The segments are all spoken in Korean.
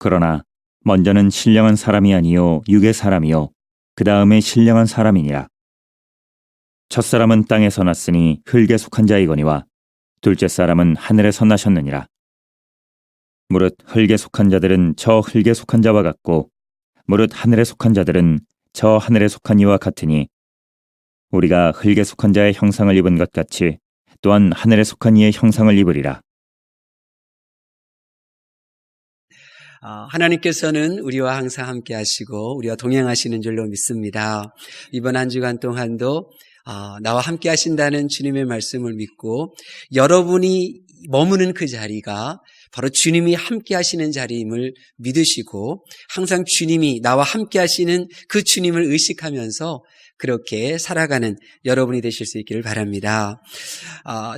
그러나 먼저는 신령한 사람이 아니요 육의 사람이요 그 다음에 신령한 사람이니라. 첫사람은 땅에서 났으니 흙에 속한 자이거니와 둘째 사람은 하늘에서 나셨느니라. 무릇 흙에 속한 자들은 저 흙에 속한 자와 같고 무릇 하늘에 속한 자들은 저 하늘에 속한 이와 같으니 우리가 흙에 속한 자의 형상을 입은 것 같이 또한 하늘에 속한 이의 형상을 입으리라. 하나님께서는 우리와 항상 함께 하시고 우리와 동행하시는 줄로 믿습니다. 이번 한 주간 동안도 나와 함께 하신다는 주님의 말씀을 믿고 여러분이 머무는 그 자리가 바로 주님이 함께 하시는 자리임을 믿으시고 항상 주님이 나와 함께 하시는 그 주님을 의식하면서 그렇게 살아가는 여러분이 되실 수 있기를 바랍니다.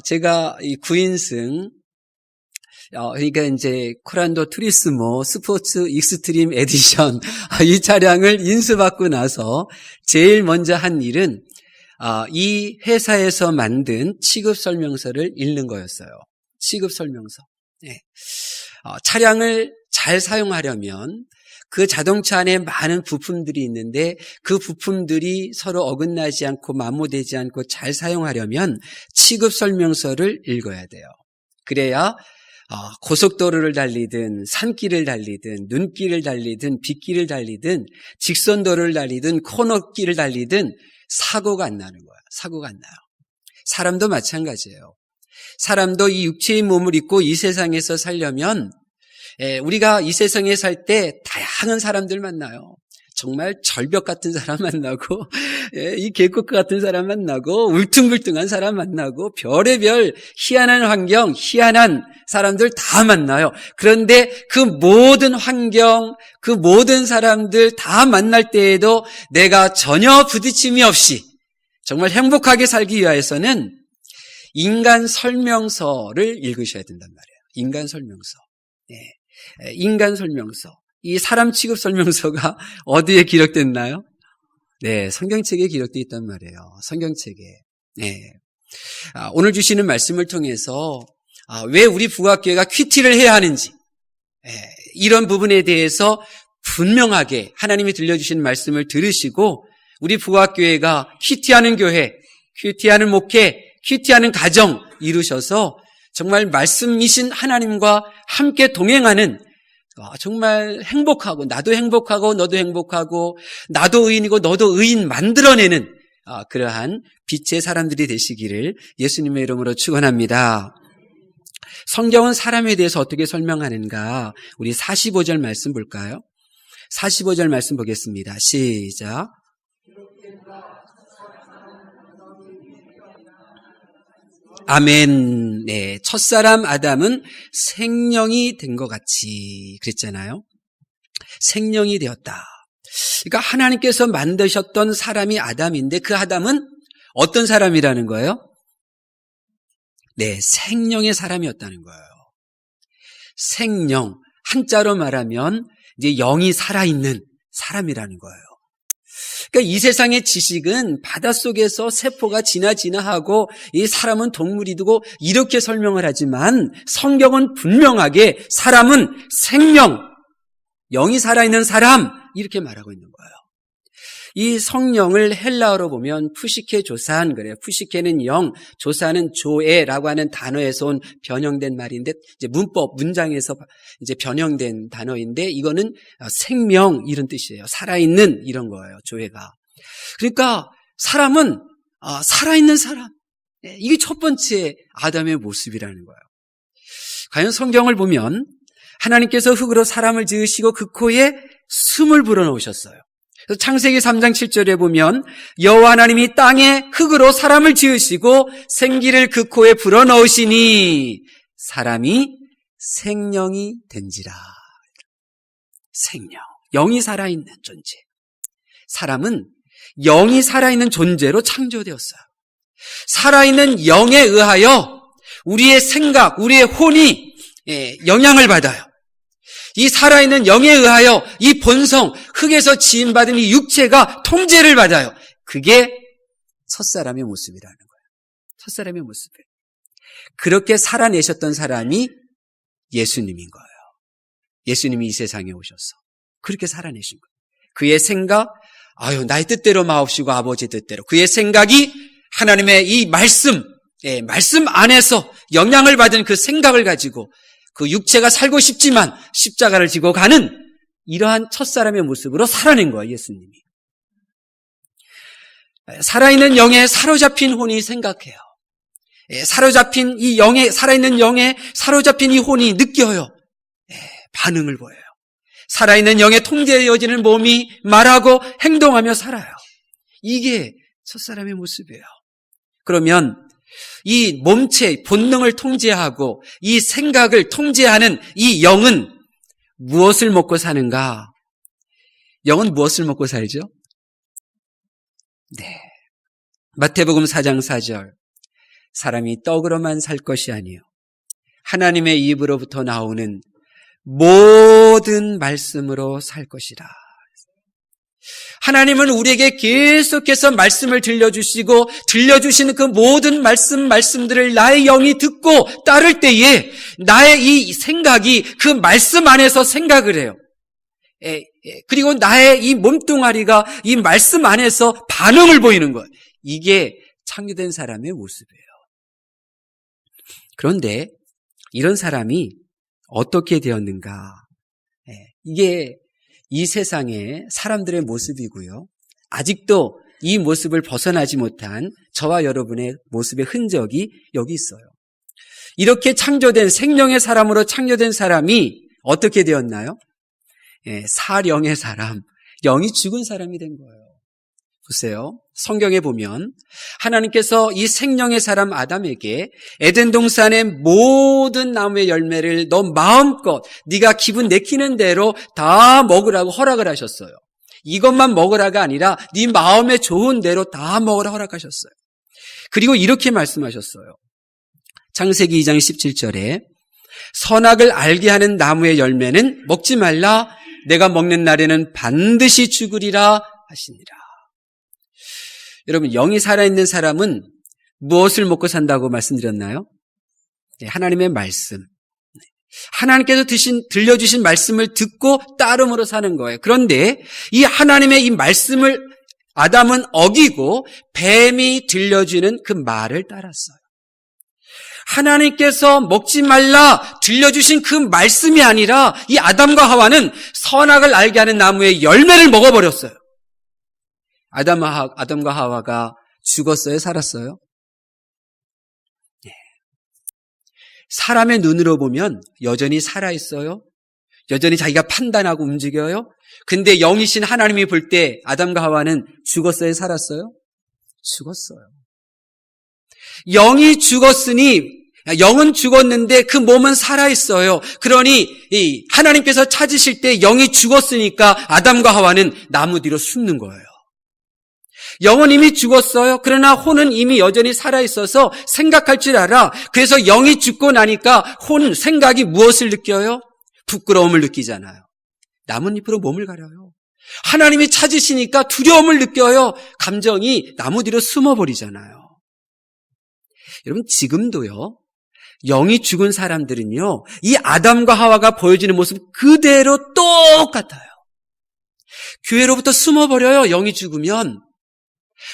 제가 이 9인승 그러니까 이제 코란도 투리스모 스포츠 익스트림 에디션 이 차량을 인수받고 나서 제일 먼저 한 일은 이 회사에서 만든 취급 설명서를 읽는 거였어요. 취급 설명서. 네. 차량을 잘 사용하려면 그 자동차 안에 많은 부품들이 있는데 그 부품들이 서로 어긋나지 않고 마모되지 않고 잘 사용하려면 취급 설명서를 읽어야 돼요. 그래야 고속도로를 달리든 산길을 달리든 눈길을 달리든 빗길을 달리든 직선도로를 달리든 코너길을 달리든 사고가 안 나는 거야. 사고가 안 나요. 사람도 마찬가지예요. 사람도 이 육체의 몸을 입고 이 세상에서 살려면 우리가 이 세상에 살 때 다양한 사람들 만나요. 정말 절벽 같은 사람 만나고 이 계곡 같은 사람 만나고 울퉁불퉁한 사람 만나고 별의별 희한한 환경, 희한한 사람들 다 만나요. 그런데 그 모든 환경, 그 모든 사람들 다 만날 때에도 내가 전혀 부딪힘이 없이 정말 행복하게 살기 위해서는 인간 설명서를 읽으셔야 된단 말이에요. 인간 설명서. 인간 설명서. 이 사람 취급 설명서가 어디에 기록됐나요? 네, 성경책에 기록되어 있단 말이에요. 성경책에. 네. 오늘 주시는 말씀을 통해서 왜 우리 부각교회가 큐티를 해야 하는지 이런 부분에 대해서 분명하게 하나님이 들려주신 말씀을 들으시고 우리 부각교회가 큐티하는 교회, 큐티하는 목회, 큐티하는 가정 이루셔서 정말 말씀이신 하나님과 함께 동행하는 정말 행복하고 나도 행복하고 너도 행복하고 나도 의인이고 너도 의인 만들어내는 그러한 빛의 사람들이 되시기를 예수님의 이름으로 축원합니다. 성경은 사람에 대해서 어떻게 설명하는가? 우리 45절 말씀 볼까요? 45절 말씀 보겠습니다. 시작. 아멘. 네, 첫사람 아담은 생명이 된 것 같이 그랬잖아요. 생명이 되었다. 그러니까 하나님께서 만드셨던 사람이 아담인데 그 아담은 어떤 사람이라는 거예요? 네, 생명의 사람이었다는 거예요. 생명, 한자로 말하면 이제 영이 살아있는 사람이라는 거예요. 그러니까 이 세상의 지식은 바닷속에서 세포가 지나하고 이 사람은 동물이고 이렇게 설명을 하지만 성경은 분명하게 사람은 생명, 영이 살아있는 사람 이렇게 말하고 있는 거예요. 이 성령을 헬라어로 보면 푸시케 조산 그래요. 푸시케는 영, 조산은 조에라고 하는 단어에서 온 변형된 말인데 이제 문장에서 이제 변형된 단어인데 이거는 생명 이런 뜻이에요. 살아있는 이런 거예요. 조에가. 그러니까 사람은 살아있는 사람. 이게 첫 번째 아담의 모습이라는 거예요. 과연 성경을 보면 하나님께서 흙으로 사람을 지으시고 그 코에 숨을 불어넣으셨어요. 창세기 3장 7절에 보면 여호와 하나님이 땅에 흙으로 사람을 지으시고 생기를 그 코에 불어넣으시니 사람이 생명이 된지라. 생명, 영이 살아있는 존재. 사람은 영이 살아있는 존재로 창조되었어요. 살아있는 영에 의하여 우리의 생각, 우리의 혼이 영향을 받아요. 이 살아있는 영에 의하여 이 본성, 흙에서 지음받은 이 육체가 통제를 받아요. 그게 첫사람의 모습이라는 거예요. 첫사람의 모습이에요. 그렇게 살아내셨던 사람이 예수님인 거예요. 예수님이 이 세상에 오셔서 그렇게 살아내신 거예요. 그의 생각, 나의 뜻대로 마옵시고 아버지 뜻대로. 그의 생각이 하나님의 이 말씀 안에서 영향을 받은 그 생각을 가지고 그 육체가 살고 싶지만 십자가를 지고 가는 이러한 첫사람의 모습으로 살아낸 거예요, 예수님이. 살아있는 영에 사로잡힌 혼이 생각해요. 사로잡힌 이 영에, 살아있는 영에 사로잡힌 이 혼이 느껴요. 반응을 보여요. 살아있는 영에 통제되어지는 몸이 말하고 행동하며 살아요. 이게 첫사람의 모습이에요. 그러면 이 몸체, 본능을 통제하고 이 생각을 통제하는 이 영은 무엇을 먹고 사는가? 영은 무엇을 먹고 살죠? 네. 마태복음 4장 4절. 사람이 떡으로만 살 것이 아니요 하나님의 입으로부터 나오는 모든 말씀으로 살 것이라. 하나님은 우리에게 계속해서 말씀을 들려주시고 들려주시는 그 모든 말씀들을 나의 영이 듣고 따를 때에 나의 이 생각이 그 말씀 안에서 생각을 해요. 그리고 나의 이 몸뚱아리가 이 말씀 안에서 반응을 보이는 거예요. 이게 창조된 사람의 모습이에요. 그런데 이런 사람이 어떻게 되었는가? 이게 이 세상의 사람들의 모습이고요. 아직도 이 모습을 벗어나지 못한 저와 여러분의 모습의 흔적이 여기 있어요. 이렇게 창조된 생명의 사람으로 창조된 사람이 어떻게 되었나요? 사령의 사람, 영이 죽은 사람이 된 거예요. 보세요. 성경에 보면 하나님께서 이 생명의 사람 아담에게 에덴 동산의 모든 나무의 열매를 너 마음껏 네가 기분 내키는 대로 다 먹으라고 허락을 하셨어요. 이것만 먹으라가 아니라 네 마음에 좋은 대로 다 먹으라 허락하셨어요. 그리고 이렇게 말씀하셨어요. 창세기 2장 17절에 선악을 알게 하는 나무의 열매는 먹지 말라. 내가 먹는 날에는 반드시 죽으리라 하시니라. 여러분, 영이 살아있는 사람은 무엇을 먹고 산다고 말씀드렸나요? 하나님의 말씀. 하나님께서 들려주신 말씀을 듣고 따름으로 사는 거예요. 그런데 이 하나님의 이 말씀을 아담은 어기고 뱀이 들려주는 그 말을 따랐어요. 하나님께서 먹지 말라 들려주신 그 말씀이 아니라 이 아담과 하와는 선악을 알게 하는 나무의 열매를 먹어버렸어요. 아담과 하와가 죽었어요? 살았어요? 네. 사람의 눈으로 보면 여전히 살아있어요? 여전히 자기가 판단하고 움직여요? 근데 영이신 하나님이 볼 때 아담과 하와는 죽었어요? 살았어요? 죽었어요. 영이 죽었으니 영은 죽었는데 그 몸은 살아있어요. 그러니 하나님께서 찾으실 때 영이 죽었으니까 아담과 하와는 나무 뒤로 숨는 거예요. 영은 이미 죽었어요. 그러나 혼은 이미 여전히 살아있어서 생각할 줄 알아. 그래서 영이 죽고 나니까 생각이 무엇을 느껴요? 부끄러움을 느끼잖아요. 나뭇잎으로 몸을 가려요. 하나님이 찾으시니까 두려움을 느껴요. 감정이 나무 뒤로 숨어버리잖아요. 여러분, 지금도요, 영이 죽은 사람들은요, 이 아담과 하와가 보여지는 모습 그대로 똑같아요. 교회로부터 숨어버려요. 영이 죽으면.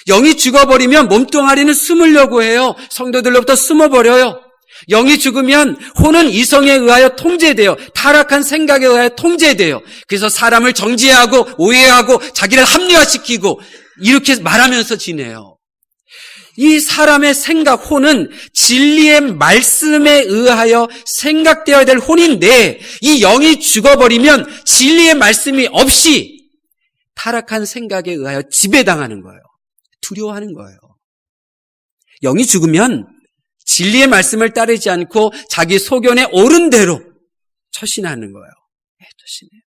영이 죽어버리면 몸뚱아리는 숨으려고 해요. 성도들로부터 숨어버려요. 영이 죽으면 혼은 이성에 의하여 통제돼요. 타락한 생각에 의하여 통제돼요. 그래서 사람을 정죄하고 오해하고 자기를 합리화시키고 이렇게 말하면서 지내요. 이 사람의 생각, 혼은 진리의 말씀에 의하여 생각되어야 될 혼인데 이 영이 죽어버리면 진리의 말씀이 없이 타락한 생각에 의하여 지배당하는 거예요. 두려워하는 거예요. 영이 죽으면 진리의 말씀을 따르지 않고 자기 소견에 옳은 대로 처신하는 거예요. 처신해요.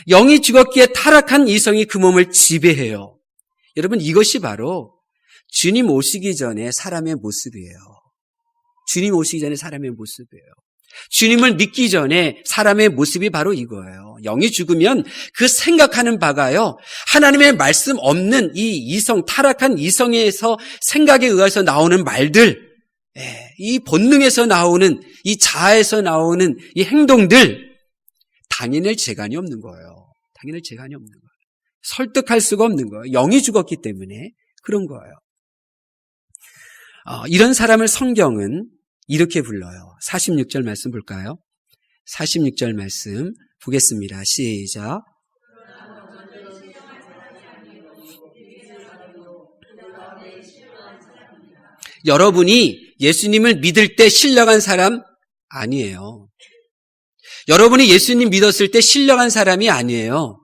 영이 죽었기에 타락한 이성이 그 몸을 지배해요. 여러분, 이것이 바로 주님 오시기 전에 사람의 모습이에요. 주님 오시기 전에 사람의 모습이에요. 주님을 믿기 전에 사람의 모습이 바로 이거예요. 영이 죽으면 그 생각하는 바가요, 하나님의 말씀 없는 이 이성, 타락한 이성에서 생각에 의해서 나오는 말들, 이 본능에서 나오는 이 자아에서 나오는 이 행동들, 당해낼 재간이 없는 거예요. 당해낼 재간이 없는 거예요. 설득할 수가 없는 거예요. 영이 죽었기 때문에 그런 거예요. 이런 사람을 성경은 이렇게 불러요. 46절 말씀 볼까요? 46절 말씀 보겠습니다. 시작. 여러분이 예수님을 믿을 때 신령한 사람 아니에요. 여러분이 예수님 믿었을 때 신령한 사람이 아니에요.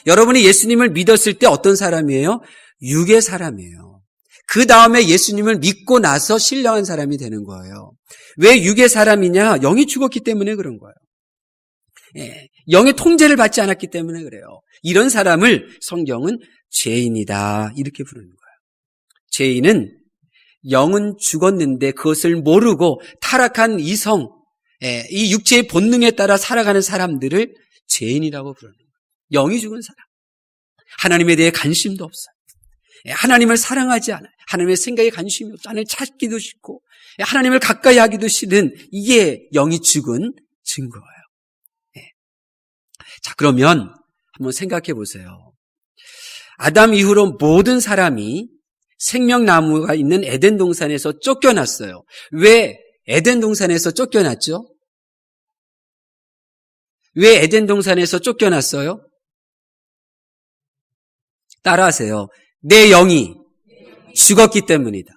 여러분이 예수님을 믿었을 때 어떤 사람이에요? 육의 사람이에요. 그 다음에 예수님을 믿고 나서 신령한 사람이 되는 거예요. 왜 육의 사람이냐? 영이 죽었기 때문에 그런 거예요. 영의 통제를 받지 않았기 때문에 그래요. 이런 사람을 성경은 죄인이다 이렇게 부르는 거예요. 죄인은 영은 죽었는데 그것을 모르고 타락한 이성, 이 육체의 본능에 따라 살아가는 사람들을 죄인이라고 부르는 거예요. 영이 죽은 사람. 하나님에 대해 관심도 없어요. 하나님을 사랑하지 않아요. 하나님의 생각에 관심이 없어요. 하나님을 찾기도 싫고 하나님을 가까이 하기도 싫은 이게 영이 죽은 증거예요. 자, 그러면 한번 생각해 보세요. 아담 이후로 모든 사람이 생명나무가 있는 에덴 동산에서 쫓겨났어요. 왜 에덴 동산에서 쫓겨났죠? 왜 에덴 동산에서 쫓겨났어요? 따라하세요. 내 영이 죽었기 때문이다.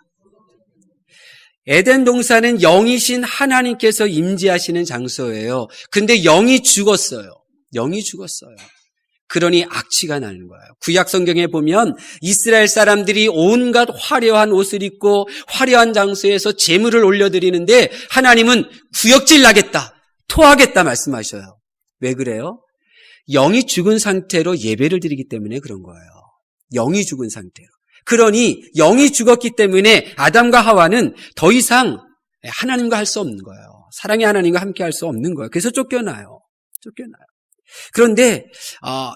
에덴 동산은 영이신 하나님께서 임재하시는 장소예요. 근데 영이 죽었어요. 영이 죽었어요. 그러니 악취가 나는 거예요. 구약 성경에 보면 이스라엘 사람들이 온갖 화려한 옷을 입고 화려한 장소에서 제물을 올려드리는데 하나님은 구역질 나겠다, 토하겠다 말씀하셔요. 왜 그래요? 영이 죽은 상태로 예배를 드리기 때문에 그런 거예요. 영이 죽은 상태로. 그러니 영이 죽었기 때문에 아담과 하와는 더 이상 하나님과 할 수 없는 거예요. 사랑의 하나님과 함께 할 수 없는 거예요. 그래서 쫓겨나요. 그런데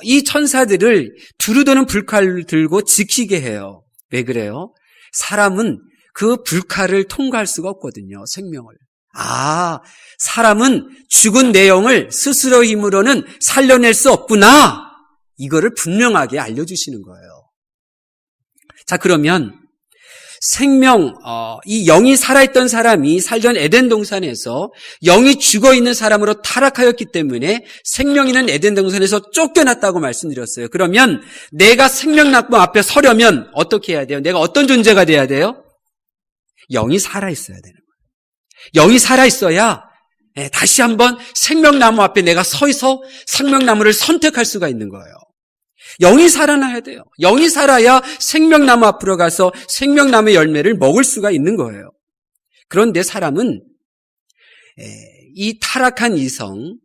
이 천사들을 두루도는 불칼을 들고 지키게 해요. 왜 그래요? 사람은 그 불칼을 통과할 수가 없거든요. 생명을. 사람은 죽은 내 영을 스스로 힘으로는 살려낼 수 없구나. 이거를 분명하게 알려주시는 거예요. 자, 그러면 이 영이 살아있던 사람이 살던 에덴 동산에서 영이 죽어있는 사람으로 타락하였기 때문에 생명 있는 에덴 동산에서 쫓겨났다고 말씀드렸어요. 그러면 내가 생명나무 앞에 서려면 어떻게 해야 돼요? 내가 어떤 존재가 돼야 돼요? 영이 살아있어야 되는 거예요. 영이 살아있어야 다시 한번 생명나무 앞에 내가 서서 생명나무를 선택할 수가 있는 거예요. 영이 살아나야 돼요. 영이 살아야 생명나무 앞으로 가서 생명나무의 열매를 먹을 수가 있는 거예요. 그런데 사람은 이 타락한 이성,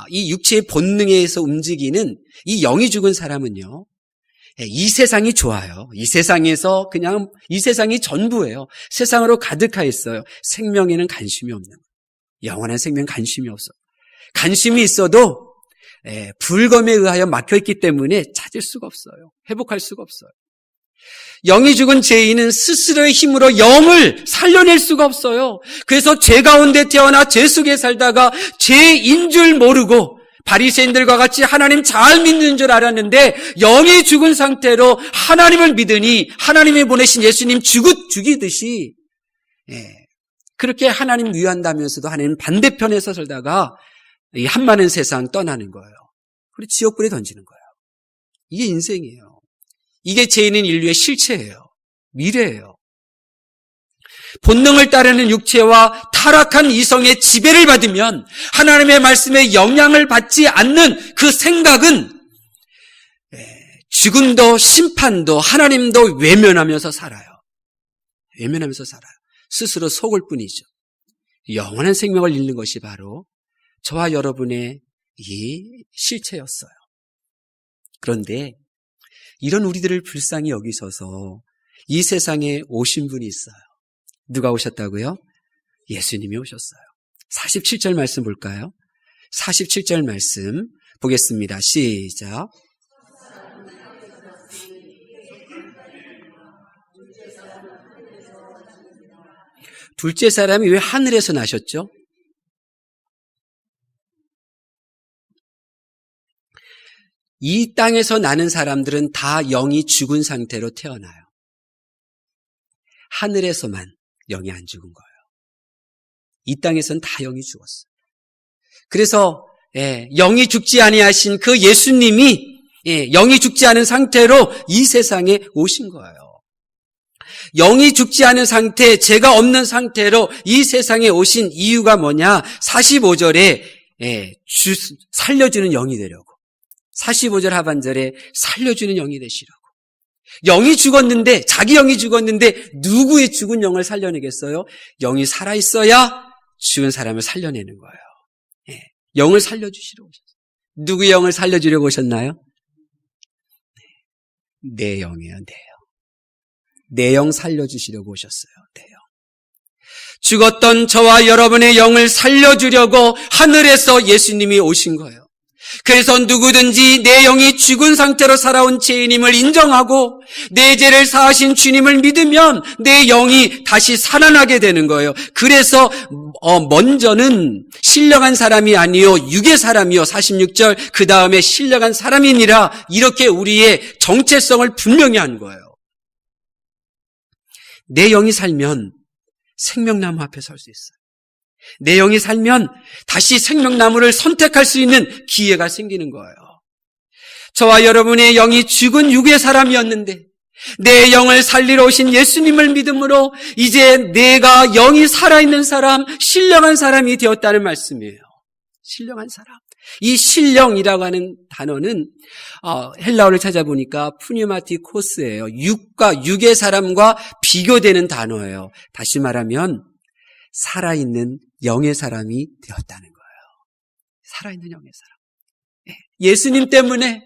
이 육체의 본능에 의해서 움직이는 이 영이 죽은 사람은요, 이 세상이 좋아요. 이 세상에서 그냥 이 세상이 전부예요. 세상으로 가득하 있어요. 생명에는 관심이 없는 거예요. 영원한 생명 관심이 없어요. 관심이 있어도 불검에 의하여 막혀있기 때문에 찾을 수가 없어요. 회복할 수가 없어요. 영이 죽은 죄인은 스스로의 힘으로 영을 살려낼 수가 없어요. 그래서 죄 가운데 태어나 죄 속에 살다가 죄인 줄 모르고 바리새인들과 같이 하나님 잘 믿는 줄 알았는데 영이 죽은 상태로 하나님을 믿으니 하나님이 보내신 예수님 죽이듯이 그렇게 하나님 위한다면서도 하나님 반대편에서 살다가 이 한많은 세상 떠나는 거예요. 그리고 지옥불에 던지는 거예요. 이게 인생이에요. 이게 죄인인 인류의 실체예요. 미래예요. 본능을 따르는 육체와 타락한 이성의 지배를 받으면 하나님의 말씀에 영향을 받지 않는 그 생각은 죽음도 심판도 하나님도 외면하면서 살아요. 외면하면서 살아요. 스스로 속을 뿐이죠. 영원한 생명을 잃는 것이 바로 저와 여러분의 이 실체였어요. 그런데 이런 우리들을 불쌍히 여기셔서 이 세상에 오신 분이 있어요. 누가 오셨다고요? 예수님이 오셨어요. 47절 말씀 볼까요? 47절 말씀 보겠습니다. 시작. 둘째 사람이 왜 하늘에서 나셨죠? 이 땅에서 나는 사람들은 다 영이 죽은 상태로 태어나요. 하늘에서만 영이 안 죽은 거예요. 이 땅에서는 다 영이 죽었어요. 그래서 영이 죽지 아니하신 그 예수님이 영이 죽지 않은 상태로 이 세상에 오신 거예요. 영이 죽지 않은 상태, 죄가 없는 상태로 이 세상에 오신 이유가 뭐냐? 45절에 살려주는 영이 되려고. 45절 하반절에 살려주는 영이 되시려고. 영이 죽었는데, 자기 영이 죽었는데 누구의 죽은 영을 살려내겠어요? 영이 살아있어야 죽은 사람을 살려내는 거예요. 영을 살려주시려고 오셨어요. 누구의 영을 살려주려고 오셨나요? 내 영이에요, 내 영. 내 영 살려주시려고 오셨어요, 내 영. 죽었던 저와 여러분의 영을 살려주려고 하늘에서 예수님이 오신 거예요. 그래서 누구든지 내 영이 죽은 상태로 살아온 죄인임을 인정하고 내 죄를 사하신 주님을 믿으면 내 영이 다시 살아나게 되는 거예요. 그래서 먼저는 신령한 사람이 아니요 육의 사람이요 46절 그 다음에 신령한 사람이니라 이렇게 우리의 정체성을 분명히 한 거예요. 내 영이 살면 생명나무 앞에 설 수 있어요. 내 영이 살면 다시 생명나무를 선택할 수 있는 기회가 생기는 거예요. 저와 여러분의 영이 죽은 육의 사람이었는데 내 영을 살리러 오신 예수님을 믿음으로 이제 내가 영이 살아있는 사람, 신령한 사람이 되었다는 말씀이에요. 신령한 사람. 이 신령이라고 하는 단어는 헬라어를 찾아보니까 푸뉴마티코스예요. 육의 사람과 비교되는 단어예요. 다시 말하면 살아있는 영의 사람이 되었다는 거예요. 살아있는 영의 사람. 예수님 때문에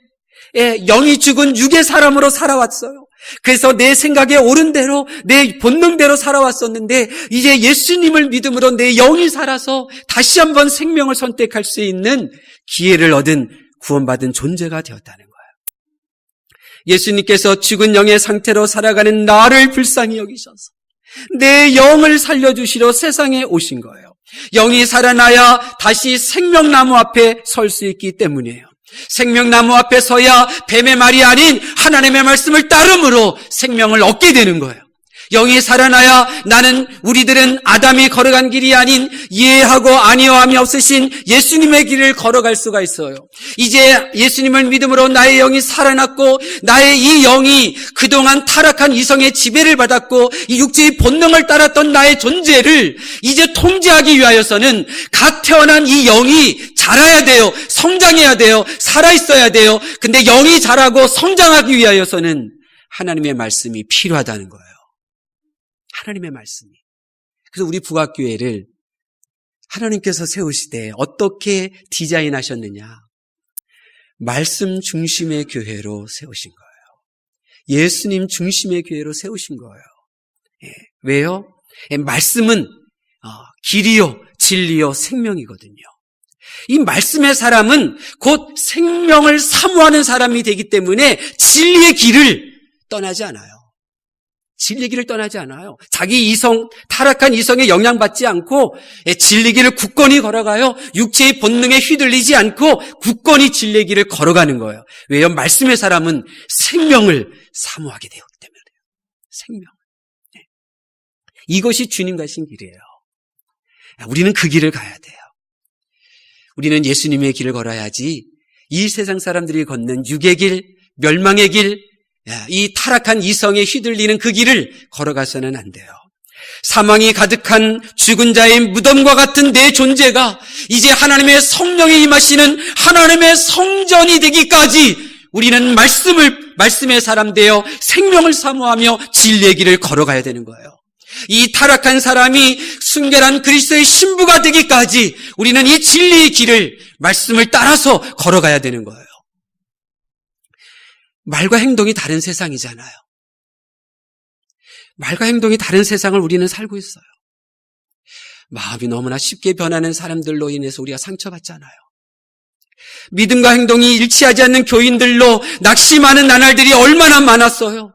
영이 죽은 육의 사람으로 살아왔어요. 그래서 내 생각에 옳은 대로 내 본능대로 살아왔었는데 이제 예수님을 믿음으로 내 영이 살아서 다시 한번 생명을 선택할 수 있는 기회를 얻은 구원받은 존재가 되었다는 거예요. 예수님께서 죽은 영의 상태로 살아가는 나를 불쌍히 여기셔서 내 영을 살려주시러 세상에 오신 거예요. 영이 살아나야 다시 생명나무 앞에 설 수 있기 때문이에요. 생명나무 앞에 서야 뱀의 말이 아닌 하나님의 말씀을 따름으로 생명을 얻게 되는 거예요. 영이 살아나야 우리들은 아담이 걸어간 길이 아닌 이해하고 아니어함이 없으신 예수님의 길을 걸어갈 수가 있어요. 이제 예수님을 믿음으로 나의 영이 살아났고 나의 이 영이 그동안 타락한 이성의 지배를 받았고 이 육체의 본능을 따랐던 나의 존재를 이제 통제하기 위하여서는 각 태어난 이 영이 자라야 돼요. 성장해야 돼요. 살아있어야 돼요. 근데 영이 자라고 성장하기 위하여서는 하나님의 말씀이 필요하다는 거예요. 하나님의 말씀이. 그래서 우리 부각교회를 하나님께서 세우시되 어떻게 디자인하셨느냐. 말씀 중심의 교회로 세우신 거예요. 예수님 중심의 교회로 세우신 거예요. 왜요? 말씀은 길이요, 진리요, 생명이거든요. 이 말씀의 사람은 곧 생명을 사모하는 사람이 되기 때문에 진리의 길을 떠나지 않아요. 진리의 길을 떠나지 않아요. 자기 타락한 이성에 영향받지 않고 진리의 길을 굳건히 걸어가요. 육체의 본능에 휘둘리지 않고 굳건히 진리의 길을 걸어가는 거예요. 왜요? 말씀의 사람은 생명을 사모하게 되었기 때문에요. 생명. 이것이 주님 가신 길이에요. 우리는 그 길을 가야 돼요. 우리는 예수님의 길을 걸어야지 이 세상 사람들이 걷는 육의 길, 멸망의 길, 이 타락한 이성에 휘둘리는 그 길을 걸어가서는 안 돼요. 사망이 가득한 죽은 자의 무덤과 같은 내 존재가 이제 하나님의 성령이 임하시는 하나님의 성전이 되기까지 우리는 말씀의 사람 되어 생명을 사모하며 진리의 길을 걸어가야 되는 거예요. 이 타락한 사람이 순결한 그리스도의 신부가 되기까지 우리는 이 진리의 길을 말씀을 따라서 걸어가야 되는 거예요. 말과 행동이 다른 세상이잖아요. 말과 행동이 다른 세상을 우리는 살고 있어요. 마음이 너무나 쉽게 변하는 사람들로 인해서 우리가 상처받잖아요. 믿음과 행동이 일치하지 않는 교인들로 낙심하는 나날들이 얼마나 많았어요.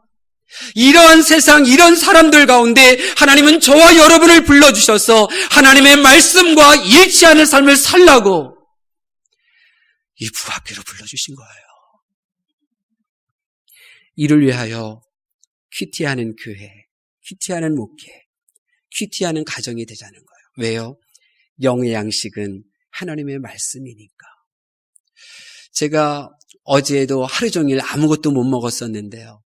이러한 세상, 이런 사람들 가운데 하나님은 저와 여러분을 불러주셔서 하나님의 말씀과 일치하는 삶을 살라고 이 부학교로 불러주신 거예요. 이를 위하여 큐티하는 교회, 큐티하는 목회, 큐티하는 가정이 되자는 거예요. 왜요? 영의 양식은 하나님의 말씀이니까. 제가 어제도 하루 종일 아무것도 못 먹었었는데요.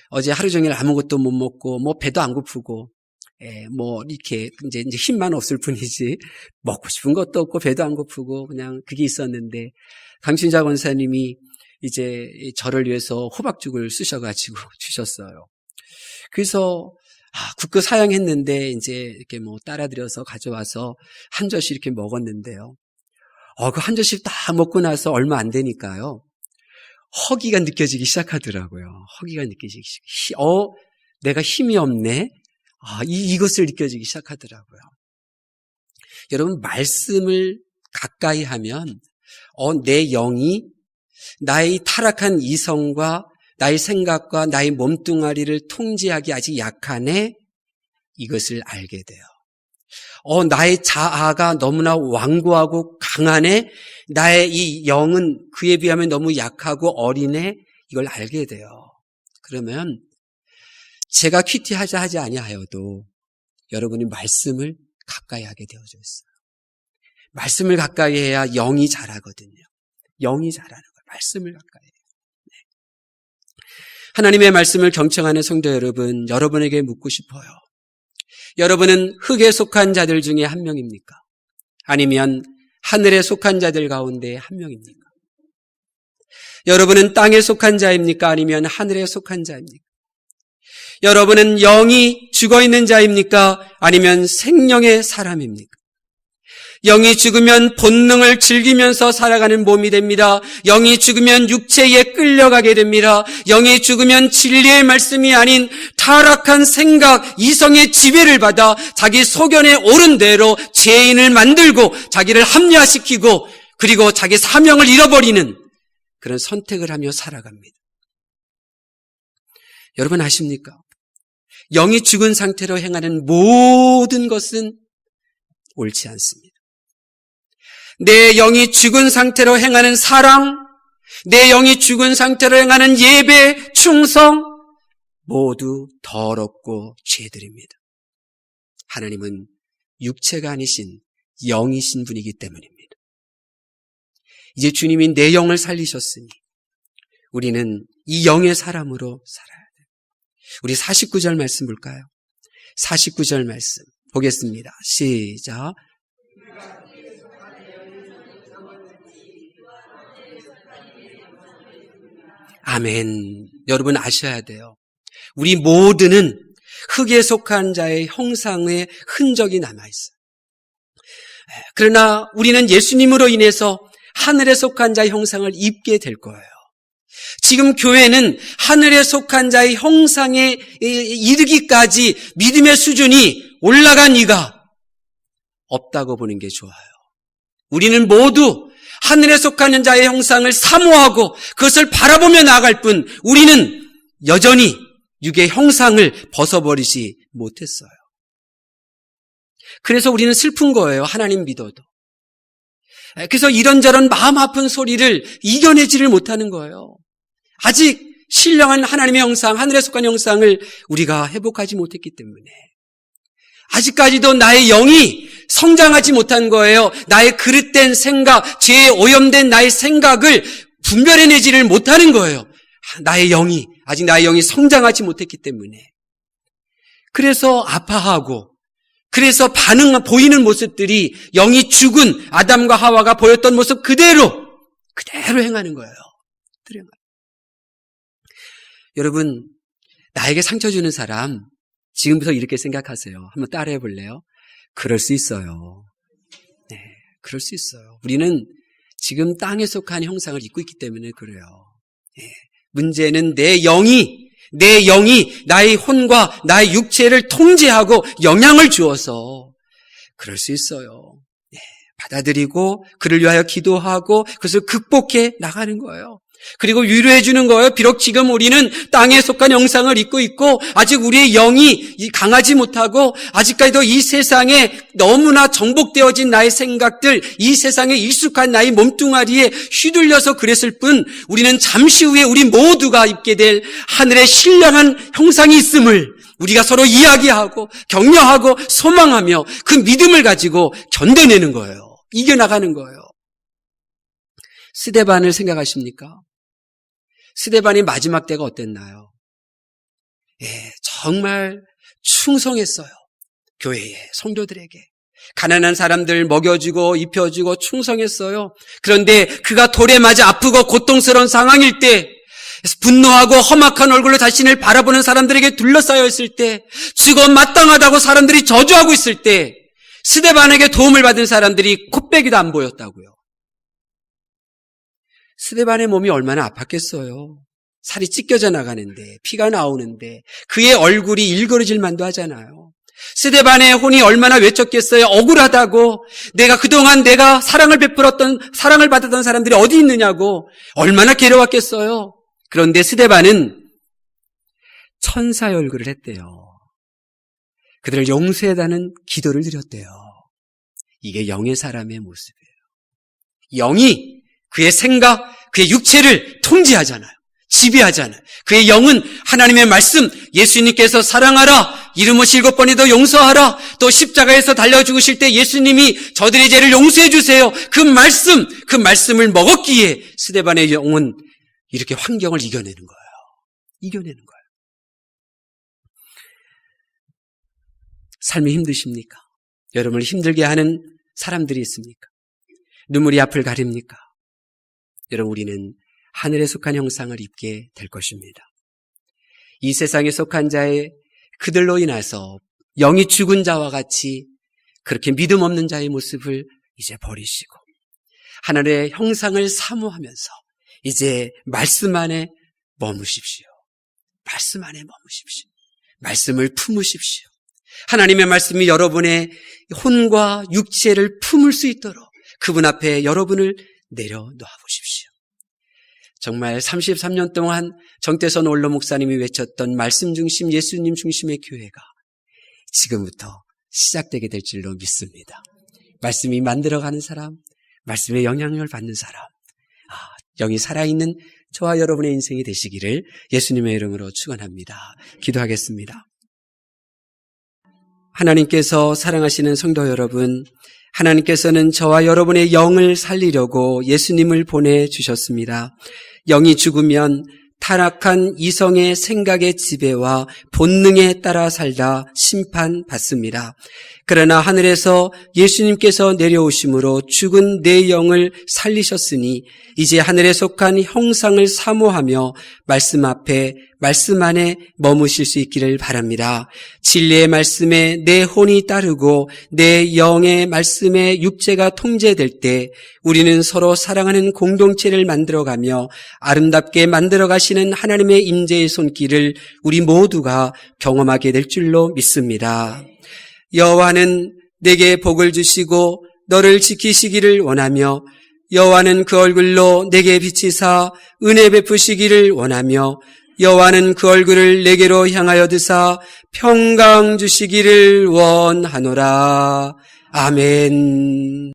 어제 하루 종일 아무것도 못 먹고, 배도 안 고프고, 이렇게, 이제 힘만 없을 뿐이지, 먹고 싶은 것도 없고, 배도 안 고프고, 그냥 그게 있었는데, 강춘자 권사님이 이제 저를 위해서 호박죽을 쓰셔가지고 주셨어요. 그래서, 국거 사양했는데, 이제 이렇게 따라드려서 가져와서 한 젖씩 이렇게 먹었는데요. 그 한 젖씩 다 먹고 나서 얼마 안 되니까요. 허기가 느껴지기 시작하더라고요. 허기가 느껴지기 시작. 내가 힘이 없네. 이것을 느껴지기 시작하더라고요. 여러분, 말씀을 가까이 하면, 내 영이 나의 타락한 이성과 나의 생각과 나의 몸뚱아리를 통제하기 아직 약하네? 이것을 알게 돼요. 나의 자아가 너무나 완고하고 강하네? 나의 이 영은 그에 비하면 너무 약하고 어리네? 이걸 알게 돼요. 그러면 제가 큐티하자 하지 아니하여도 여러분이 말씀을 가까이 하게 되어져 있어요. 말씀을 가까이 해야 영이 자라거든요. 영이 자라는 거예요. 말씀을 가까이 해요. 하나님의 말씀을 경청하는 성도 여러분, 여러분에게 묻고 싶어요. 여러분은 흙에 속한 자들 중에 한 명입니까? 아니면 하늘에 속한 자들 가운데 한 명입니까? 여러분은 땅에 속한 자입니까? 아니면 하늘에 속한 자입니까? 여러분은 영이 죽어있는 자입니까? 아니면 생명의 사람입니까? 영이 죽으면 본능을 즐기면서 살아가는 몸이 됩니다. 영이 죽으면 육체에 끌려가게 됩니다. 영이 죽으면 진리의 말씀이 아닌 타락한 생각, 이성의 지배를 받아 자기 소견에 옳은 대로 죄인을 만들고 자기를 합리화시키고 그리고 자기 사명을 잃어버리는 그런 선택을 하며 살아갑니다. 여러분 아십니까? 영이 죽은 상태로 행하는 모든 것은 옳지 않습니다. 내 영이 죽은 상태로 행하는 사랑, 내 영이 죽은 상태로 행하는 예배, 충성 모두 더럽고 죄들입니다. 하나님은 육체가 아니신 영이신 분이기 때문입니다. 이제 주님이 내 영을 살리셨으니 우리는 이 영의 사람으로 살아야 돼요. 우리 49절 말씀 볼까요? 49절 말씀 보겠습니다. 시작. 아멘. 여러분 아셔야 돼요. 우리 모두는 흙에 속한 자의 형상의 흔적이 남아있어요. 그러나 우리는 예수님으로 인해서 하늘에 속한 자의 형상을 입게 될 거예요. 지금 교회는 하늘에 속한 자의 형상에 이르기까지 믿음의 수준이 올라간 이가 없다고 보는 게 좋아요. 우리는 모두 하늘에 속하는 자의 형상을 사모하고 그것을 바라보며 나아갈 뿐 우리는 여전히 육의 형상을 벗어버리지 못했어요. 그래서 우리는 슬픈 거예요. 하나님 믿어도. 그래서 이런저런 마음 아픈 소리를 이겨내지를 못하는 거예요. 아직 신령한 하나님의 형상, 하늘에 속한 형상을 우리가 회복하지 못했기 때문에 아직까지도 나의 영이 성장하지 못한 거예요. 나의 그릇된 생각, 죄에 오염된 나의 생각을 분별해내지를 못하는 거예요. 아직 나의 영이 성장하지 못했기 때문에. 그래서 아파하고, 그래서 보이는 모습들이 영이 죽은 아담과 하와가 보였던 모습 그대로 행하는 거예요. 여러분, 나에게 상처 주는 사람, 지금부터 이렇게 생각하세요. 한번 따라해 볼래요? 그럴 수 있어요. 네, 그럴 수 있어요. 우리는 지금 땅에 속한 형상을 입고 있기 때문에 그래요. 네, 문제는 내 영이 나의 혼과 나의 육체를 통제하고 영향을 주어서 그럴 수 있어요. 네, 받아들이고 그를 위하여 기도하고 그것을 극복해 나가는 거예요. 그리고 위로해 주는 거예요. 비록 지금 우리는 땅에 속한 형상을 입고 있고 아직 우리의 영이 강하지 못하고 아직까지도 이 세상에 너무나 정복되어진 나의 생각들, 이 세상에 익숙한 나의 몸뚱아리에 휘둘려서 그랬을 뿐 우리는 잠시 후에 우리 모두가 입게 될 하늘의 신령한 형상이 있음을 우리가 서로 이야기하고 격려하고 소망하며 그 믿음을 가지고 견뎌내는 거예요. 이겨나가는 거예요. 스데반을 생각하십니까? 스데반의 마지막 때가 어땠나요? 정말 충성했어요. 교회에, 성도들에게. 가난한 사람들 먹여주고 입혀주고 충성했어요. 그런데 그가 돌에 맞아 아프고 고통스러운 상황일 때, 분노하고 험악한 얼굴로 자신을 바라보는 사람들에게 둘러싸여 있을 때, 죽어 마땅하다고 사람들이 저주하고 있을 때, 스데반에게 도움을 받은 사람들이 콧배기도 안 보였다고요. 스데반의 몸이 얼마나 아팠겠어요. 살이 찢겨져 나가는데, 피가 나오는데, 그의 얼굴이 일그러질 만도 하잖아요. 스데반의 혼이 얼마나 외쳤겠어요. 억울하다고. 내가 그동안 내가 사랑을 받았던 사람들이 어디 있느냐고. 얼마나 괴로웠겠어요. 그런데 스데반은 천사의 얼굴을 했대요. 그들을 용서해달라는 기도를 드렸대요. 이게 영의 사람의 모습이에요. 영이 그의 생각, 그의 육체를 통제하잖아요. 지배하잖아요. 그의 영은 하나님의 말씀, 예수님께서 사랑하라, 이름 없이 7번이도 용서하라, 또 십자가에서 달려 죽으실 때 예수님이 저들의 죄를 용서해 주세요. 그 말씀을 먹었기에 스데반의 영은 이렇게 환경을 이겨내는 거예요. 이겨내는 거예요. 삶이 힘드십니까? 여러분을 힘들게 하는 사람들이 있습니까? 눈물이 앞을 가립니까? 여러분, 우리는 하늘에 속한 형상을 입게 될 것입니다. 이 세상에 속한 자의 그들로 인해서 영이 죽은 자와 같이 그렇게 믿음 없는 자의 모습을 이제 버리시고 하늘의 형상을 사모하면서 이제 말씀 안에 머무십시오. 말씀 안에 머무십시오. 말씀을 품으십시오. 하나님의 말씀이 여러분의 혼과 육체를 품을 수 있도록 그분 앞에 여러분을 내려놓아 보십시오. 정말 33년 동안 정태선 원로 목사님이 외쳤던 말씀 중심, 예수님 중심의 교회가 지금부터 시작되게 될 줄로 믿습니다. 말씀이 만들어가는 사람, 말씀의 영향력을 받는 사람, 영이 살아있는 저와 여러분의 인생이 되시기를 예수님의 이름으로 축원합니다. 기도하겠습니다. 하나님께서 사랑하시는 성도 여러분, 하나님께서는 저와 여러분의 영을 살리려고 예수님을 보내주셨습니다. 영이 죽으면 타락한 이성의 생각의 지배와 본능에 따라 살다 심판받습니다. 그러나 하늘에서 예수님께서 내려오심으로 죽은 내 영을 살리셨으니 이제 하늘에 속한 형상을 사모하며 말씀 앞에 말씀 안에 머무실 수 있기를 바랍니다. 진리의 말씀에 내 혼이 따르고 내 영의 말씀에 육체가 통제될 때 우리는 서로 사랑하는 공동체를 만들어가며 아름답게 만들어가시는 하나님의 임재의 손길을 우리 모두가 경험하게 될 줄로 믿습니다. 여호와는 내게 복을 주시고 너를 지키시기를 원하며 여호와는 그 얼굴로 내게 비치사 은혜 베푸시기를 원하며 여호와는 그 얼굴을 내게로 향하여 드사 평강 주시기를 원하노라. 아멘.